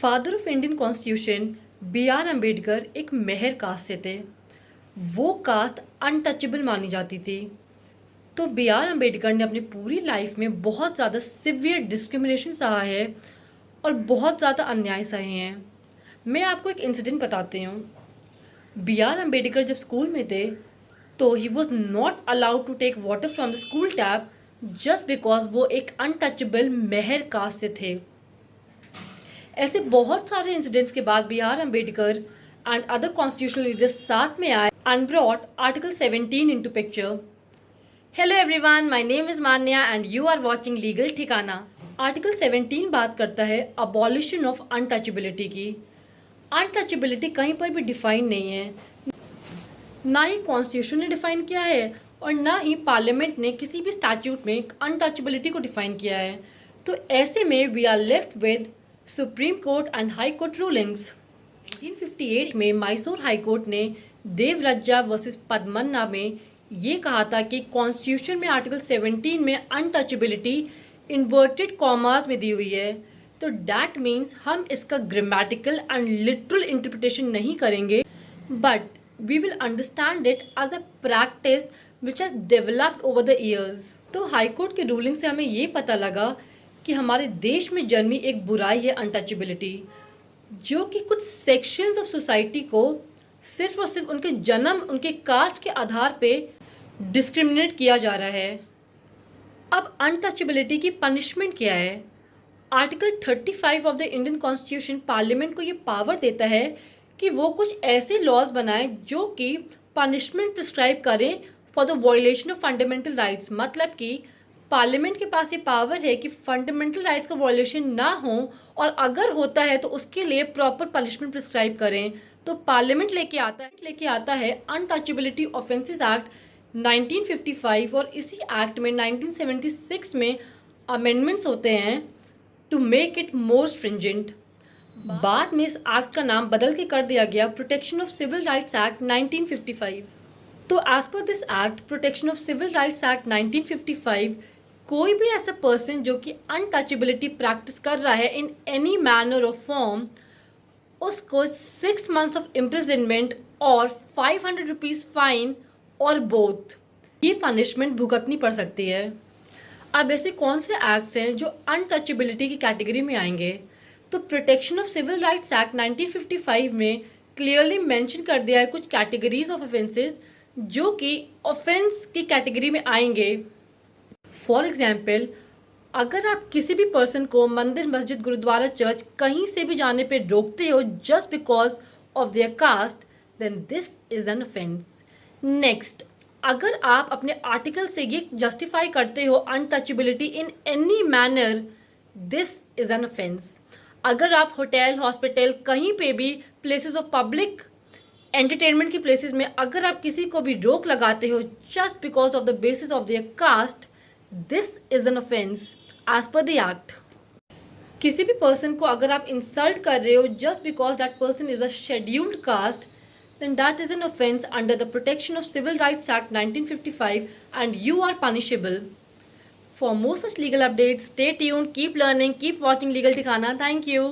Father of Indian constitution B R Ambedkar एक Mahar cast से थे। वो कास्ट अनटचेबल मानी जाती थी। तो बी आर अम्बेडकर ने अपनी पूरी लाइफ में बहुत ज़्यादा सिवियर डिस्क्रिमिनेशन सहा है और बहुत ज़्यादा अन्याय सहे हैं। मैं आपको एक इंसिडेंट बताती हूँ। बी आर अम्बेडकर जब स्कूल में थे तो he was not allowed to take water from the school tap just because वो एक अनटचेबल मेहर कास्ट से थे। ऐसे बहुत सारे इंसिडेंट्स के बाद B R Ambedkar and other constitutional leaders साथ में आए and brought article 17 into picture. Hello everyone, my name is Manya and you are watching legal Thikana. Article 17 बात करता है अबॉलिशन ऑफ अनटचेबिलिटी की। अनटचेबिलिटी कहीं पर भी डिफाइन नहीं है, ना ही कॉन्स्टिट्यूशन ने डिफाइन किया है और ना ही पार्लियामेंट ने किसी भी स्टैट्यूट में अनटचेबिलिटी को डिफाइन किया है। तो ऐसे में we are left with supreme court and high court rulings. 1958 में मैसूर हाई कोर्ट ने देवरज्जा वर्सेस पद्मन्ना में ये कहा था कि कॉन्स्टिट्यूशन में आर्टिकल 17 में अनटचेबिलिटी इन्वर्टेड कॉमास में दी हुई है। तो डैट मीन्स हम इसका ग्रामेटिकल एंड लिटरल इंटरप्रिटेशन नहीं करेंगे, but we will understand it as a practice which has developed over the years. तो हाई कोर्ट के रूलिंग से हमें ये पता लगा कि हमारे देश में जन्मी एक बुराई है अनटचेबिलिटी, जो कि कुछ सेक्शंस ऑफ सोसाइटी को सिर्फ और सिर्फ उनके जन्म, उनके कास्ट के आधार पे डिस्क्रिमिनेट किया जा रहा है। अब अनटचेबिलिटी की पनिशमेंट क्या है? Article 35 of the Indian constitution parliament को ये पावर देता है कि वो कुछ ऐसे लॉज बनाए जो कि पनिशमेंट प्रिस्क्राइब करें for the violation of fundamental rights. मतलब कि पार्लियामेंट के पास ये पावर है कि फंडामेंटल राइट्स का वायलेशन ना हो और अगर होता है तो उसके लिए प्रॉपर पनिशमेंट प्रिस्क्राइब करें। तो पार्लियामेंट लेके आता है अनटचेबिलिटी ऑफेंसेस एक्ट 1955 और इसी एक्ट में 1976 में अमेंडमेंट्स होते हैं to make it more stringent. बाद में इस एक्ट का नाम बदल के कर दिया गया protection of civil rights act 1955। तो as per this act protection of civil rights act 1955, कोई भी ऐसा पर्सन जो कि अनटचेबिलिटी प्रैक्टिस कर रहा है इन एनी मैनर और फॉर्म, उसको 6 months ऑफ इम्प्रिजनमेंट और 500 रुपीज़ फाइन और बोथ ये पनिशमेंट भुगतनी पड़ सकती है। अब ऐसे कौन से एक्ट्स हैं जो अनटचेबिलिटी की कैटेगरी में आएंगे? तो protection of civil rights act 1955 में क्लियरली मेंशन कर दिया है कुछ कैटेगरीज ऑफ ऑफेंसेस जो कि ऑफेंस की कैटेगरी में आएंगे। फॉर एग्जाम्पल, अगर आप किसी भी पर्सन को मंदिर, मस्जिद, गुरुद्वारा, चर्च कहीं से भी जाने पे रोकते हो just because of their caste, then this is an offence. Next, अगर आप अपने आर्टिकल से ये जस्टिफाई करते हो untouchability in any manner, this is an offence. अगर आप होटल, हॉस्पिटल, कहीं पे भी प्लेसेस ऑफ पब्लिक एंटरटेनमेंट की प्लेसेस में अगर आप किसी को भी रोक लगाते हो just because of the basis of their caste, this is an offence as per the act. किसी भी पर्सन को अगर आप इंसल्ट कर रहे हो just because that person is a scheduled caste, then that is an offense under the Protection of Civil Rights Act 1955 and you are punishable. For more such legal updates, stay tuned, keep learning, keep watching Legal Tikana. Thank you.